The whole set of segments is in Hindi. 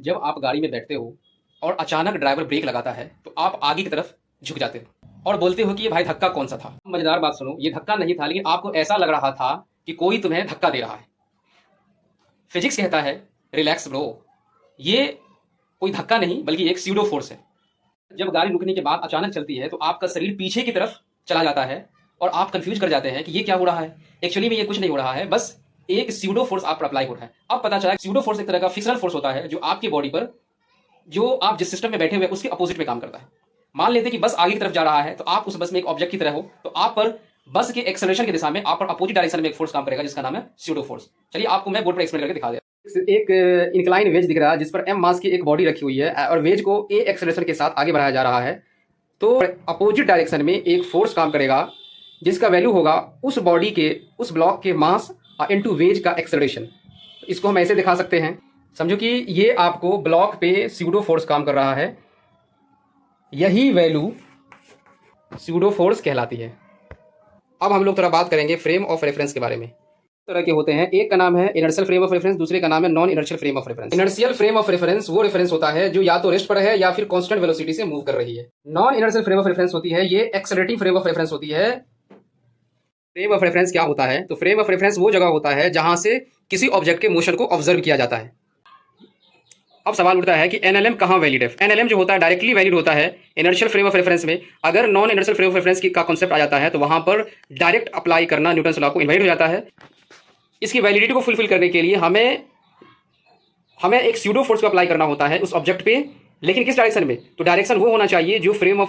जब आप गाड़ी में बैठते हो और अचानक ड्राइवर ब्रेक लगाता है तो आप आगे की तरफ झुक जाते हो और बोलते हो कि ये भाई धक्का कौन सा था। मजेदार बात सुनो, ये धक्का नहीं था, लेकिन आपको ऐसा लग रहा था कि कोई तुम्हें धक्का दे रहा है। फिजिक्स कहता है रिलैक्स ब्रो, ये कोई धक्का नहीं बल्कि एक स्यूडो फोर्स है। जब गाड़ी रुकने के बाद अचानक चलती है तो आपका शरीर पीछे की तरफ चला जाता है और आप कंफ्यूज कर जाते हैं कि ये क्या हो रहा है। एक्चुअली में ये कुछ नहीं हो रहा है, बस एक स्यूडो फोर्स आप पर अप्लाई हो रहा है। अब पता चला स्यूडो फोर्स एक तरह का फिक्शनल फोर्स होता है जो आपकी बॉडी पर, जो आप जिस सिस्टम में बैठे हुए उसके अपोजिट में काम करता है। मान लेते हैं कि बस आगे की तरफ जा रहा है तो आप उस बस में एक ऑब्जेक्ट की तरह हो, तो आप पर बस के एक्सेलरेशन की दिशा में आप पर अपोजिट डायरेक्शन में एक फोर्स काम करेगा जिसका नाम है स्यूडो फोर्स। चलिए आपको मैं बोर्ड पर एक्सप्लेन करके दिखा दिया। एक इंक्लाइन वेज दिख रहा है जिस पर एम मास की एक बॉडी रखी हुई है और वेज को ए एक्सेलरेशन के साथ आगे बढ़ाया जा रहा है। तो अपोजिट डायरेक्शन में एक फोर्स काम करेगा जिसका वैल्यू होगा उस बॉडी के, उस ब्लॉक के मास इनटू वेज का एक्सेलरेशन। इसको हम ऐसे दिखा सकते हैं, समझो कि ये आपको ब्लॉक पे स्यूडो फोर्स काम कर रहा है, यही वैल्यू स्यूडो फोर्स कहलाती है। अब हम लोग थोड़ा बात करेंगे फ्रेम ऑफ रेफरेंस के बारे में। तरह के होते हैं, एक का नाम है इनर्शियल फ्रेम ऑफ रेफरेंस, दूसरे का नाम है non inertial frame of reference. Inertial frame of reference वो रेफरेंस होता है जो या तो रेस्ट पर है या फिर कांस्टेंट वेलोसिटी से मूव कर रही है। Non inertial frame of reference होती है, ये एक्सेलरेटिंग फ्रेम ऑफ रेफरेंस होती है। फ्रेम ऑफ रेफरेंस क्या होता है? तो फ्रेम ऑफ रेफरेंस वो जगह होता है जहां से किसी ऑब्जेक्ट के मोशन को ऑब्जर्व किया जाता है। अब सवाल उठता है कि एनएलएम कहाँ वैलिड है? एनएलएम जो होता है डायरेक्टली वैलिड होता है इनर्शियल फ्रेम ऑफ रेफरेंस में। अगर non inertial frame of reference का कॉन्सेप्ट आ जाता है तो वहां पर डायरेक्ट अप्लाई करना न्यूटन्स लॉ को इनवैलिड हो जाता है। इसकी वैलिडिटी को फुलफिल करने के लिए हमें एक स्यूडो फोर्स को अप्लाई करना होता है उस ऑब्जेक्ट पे, लेकिन किस डायरेक्शन में? तो डायरेक्शन वो होना चाहिए जो फ्रेम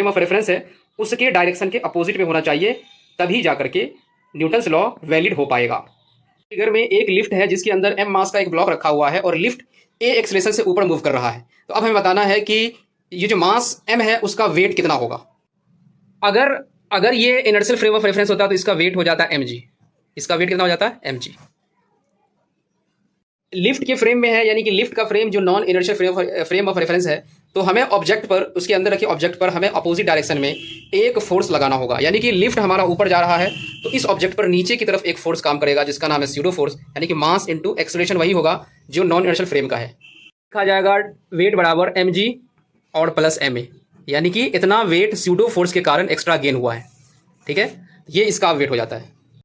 ऑफ रेफरेंस है उसके डायरेक्शन के अपोजिट में होना चाहिए, तभी जाकर के न्यूटन्स लॉ वैलिड हो पाएगा। फिगर में एक लिफ्ट है जिसके अंदर एम मास का एक ब्लॉक रखा हुआ है और लिफ्ट ए एक्सेलरेशन से ऊपर मूव कर रहा है। तो अब हमें बताना है कि ये जो मास एम है उसका वेट कितना होगा। अगर ये इनर्शियल फ्रेम ऑफ रेफरेंस होता तो इसका वेट हो जाता है mg। इसका वेट कितना हो जाता है? mg। लिफ्ट के फ्रेम में है, यानी कि लिफ्ट का फ्रेम जो non inertial frame of reference है, तो हमें ऑब्जेक्ट पर, उसके अंदर रखे ऑब्जेक्ट पर हमें अपोजिट डायरेक्शन में एक फोर्स लगाना होगा। यानी कि लिफ्ट हमारा ऊपर जा रहा है तो इस ऑब्जेक्ट पर नीचे की तरफ एक फोर्स काम करेगा जिसका नाम है स्यूडो फोर्स, यानी कि मास इनटू एक्सेलरेशन वही होगा जो नॉन इनर्शियल फ्रेम का है। लिखा जाएगा वेट बराबर mg और प्लस ma, यानी कि इतना वेट स्यूडो फोर्स के कारण एक्स्ट्रा गेन हुआ है। ठीक है, ये इसका वेट हो जाता है।